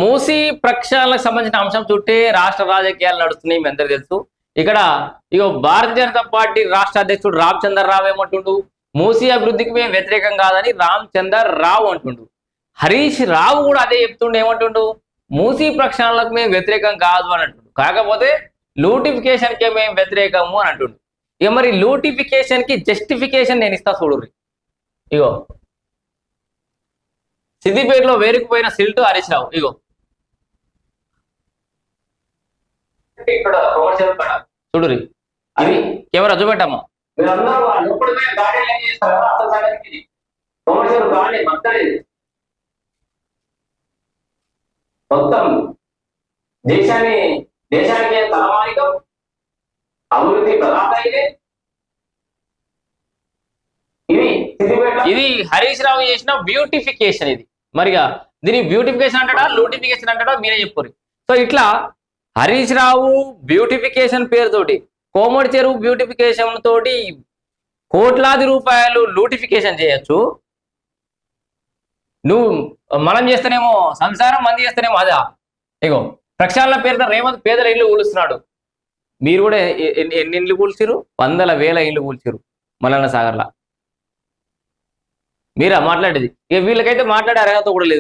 మూసీ ప్రక్షాళనకు సంబంధించిన అంశం చుట్టే రాష్ట్ర రాజకీయాలు నడుస్తున్నాయి, మీ అందరికీ తెలుసు. ఇక్కడ ఇగో భారతీయ జనతా పార్టీ రాష్ట్ర అధ్యక్షుడు రామచంద్రరావు ఏమంటుండు, మూసీ అభివృద్ధికి మేము వ్యతిరేకం కాదని రామచంద్రరావు అంటుండు. హరీష్ రావు కూడా అదే చెప్తుండే, ఏమంటుండు, మూసీ ప్రక్షాళనకు మేము వ్యతిరేకం కాదు అని అంటుండు. కాకపోతే లూటిఫికేషన్కే మేము వ్యతిరేకము అని అంటుండు. ఇక మరి లూటిఫికేషన్ కి జస్టిఫికేషన్ నేను ఇస్తా చూడుర్రి. ఇగో సిద్దిపేటలో వేరుకుపోయిన సిల్ట్ హరీష్ రావు. ఇగో ఇక్కడ చూడురి, అది కెమెరా చూపెట్టమ్మా. మొత్తం దేశానికి తలమానికం, అభివృద్ధి ప్రదాత ఇది హరీష్ రావు చేసిన బ్యూటిఫికేషన్. ఇది మరిగా దీని బ్యూటిఫికేషన్ అంటాడా లూటిఫికేషన్ అంటాడా మీరే చెప్పుకోరు. సో ఇట్లా హరీష్ రావు బ్యూటిఫికేషన్ పేరుతోటి, కోమటి చెరువు బ్యూటిఫికేషన్ తోటి కోట్లాది రూపాయలు లూటిఫికేషన్ చేయొచ్చు. నువ్వు మనం చేస్తేనేమో సంసారం, మంది చేస్తేనేమో అదా. ఇగో ప్రక్షాళన పేరుతో రేవంత్ పేదల ఇల్లు కూలుస్తున్నాడు. మీరు కూడా ఎన్ని ఇల్లు కూల్చిరు? 100,000 ఇల్లు కూల్చిరు మల్లన్న సాగర్లా. మీరా మాట్లాడేది? ఇక వీళ్ళకైతే మాట్లాడే అర్హత కూడా లేదు.